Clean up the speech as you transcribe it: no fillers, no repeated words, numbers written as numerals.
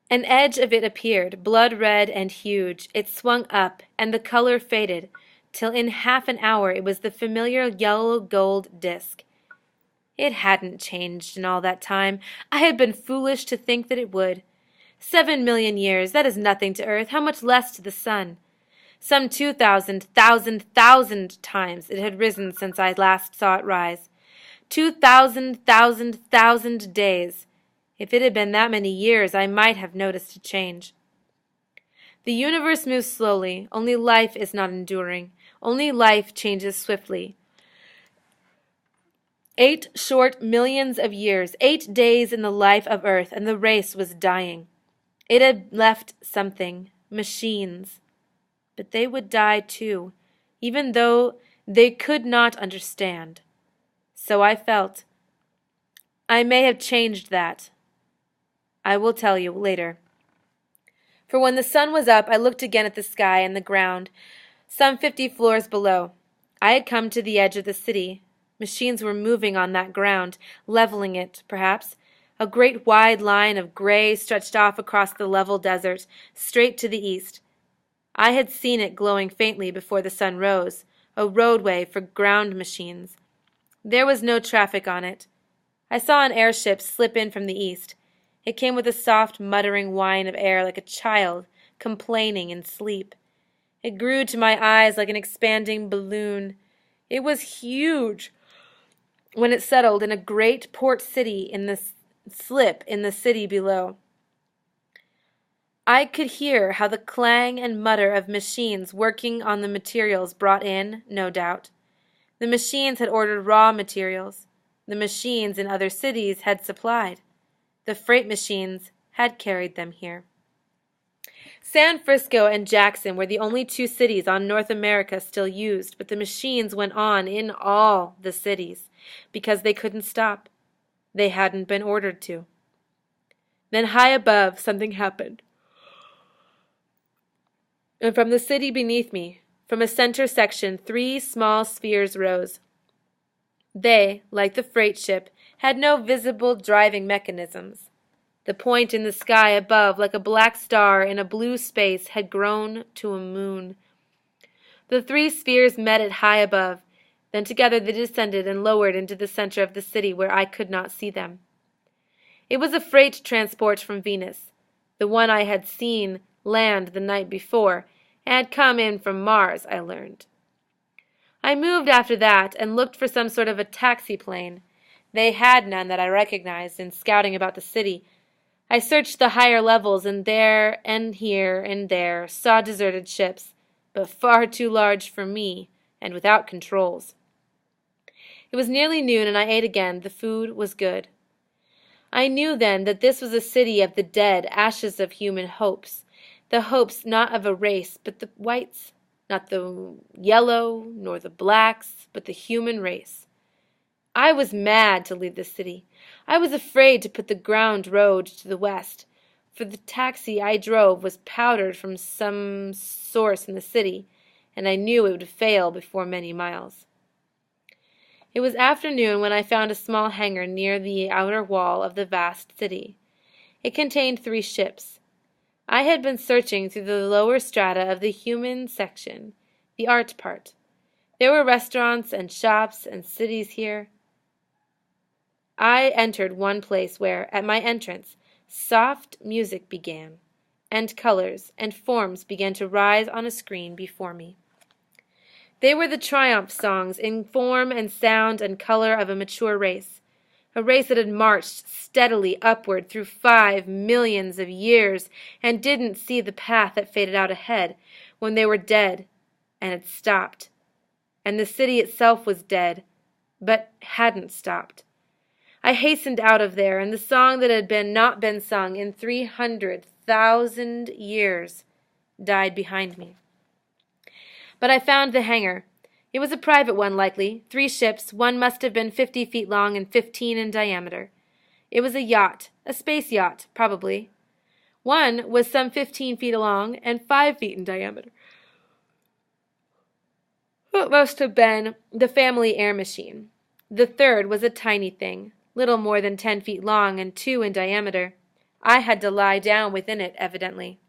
An edge of it appeared, blood-red and huge. It swung up, and the color faded, till in half an hour it was the familiar yellow-gold disk. It hadn't changed in all that time. I had been foolish to think that it would. 7 million years, that is nothing to Earth, how much less to the sun? Some 2,000 times it had risen since I last saw it rise. 2,000 days. If it had been that many years, I might have noticed a change. The universe moves slowly. Only life is not enduring. Only life changes swiftly. 8 short millions of years, 8 days in the life of Earth, and the race was dying. It had left something, machines. But they would die too, even though they could not understand. So I felt. I may have changed that. I will tell you later. For when the sun was up, I looked again at the sky and the ground, some 50 floors below. I had come to the edge of the city. Machines were moving on that ground, leveling it, perhaps. A great wide line of gray stretched off across the level desert, straight to the east. I had seen it glowing faintly before the sun rose, a roadway for ground machines. There was no traffic on it. I saw an airship slip in from the east. It came with a soft, muttering whine of air like a child complaining in sleep. It grew to my eyes like an expanding balloon. It was huge. When it settled in a great port city in the slip in the city below, I could hear how the clang and mutter of machines working on the materials brought in, no doubt. The machines had ordered raw materials. The machines in other cities had supplied. The freight machines had carried them here. San Francisco and Jackson were the only 2 cities on North America still used, but the machines went on in all the cities, because they couldn't stop. They hadn't been ordered to. Then high above, something happened. And from the city beneath me, from a center section, 3 small spheres rose. They, like the freight ship, had no visible driving mechanisms. The point in the sky above, like a black star in a blue space, had grown to a moon. The 3 spheres met it high above. Then together they descended and lowered into the center of the city where I could not see them. It was a freight transport from Venus, the one I had seen land the night before, and had come in from Mars, I learned. I moved after that and looked for some sort of a taxi plane. They had none that I recognized in scouting about the city. I searched the higher levels, and there and here and there saw deserted ships, but far too large for me, and without controls. It was nearly noon, and I ate again. The food was good. I knew then that this was a city of the dead, ashes of human hopes, the hopes not of a race, but the whites, not the yellow, nor the blacks, but the human race. I was mad to leave the city. I was afraid to put the ground road to the west, for the taxi I drove was powdered from some source in the city, and I knew it would fail before many miles. It was afternoon when I found a small hangar near the outer wall of the vast city. It contained 3 ships. I had been searching through the lower strata of the human section, the art part. There were restaurants and shops and cities here. I entered one place where, at my entrance, soft music began, and colors and forms began to rise on a screen before me. They were the triumph songs in form and sound and color of a mature race, a race that had marched steadily upward through 5 millions of years and didn't see the path that faded out ahead when they were dead and had stopped. And the city itself was dead, but hadn't stopped. I hastened out of there, and the song that had not been sung in 300,000 years died behind me. But I found the hangar. It was a private one, likely. 3 ships, one must have been 50 feet long and 15 in diameter. It was a yacht, a space yacht, probably. One was some 15 feet long and 5 feet in diameter. It must have been the family air machine. The third was a tiny thing, little more than 10 feet long and 2 in diameter. I had to lie down within it, evidently.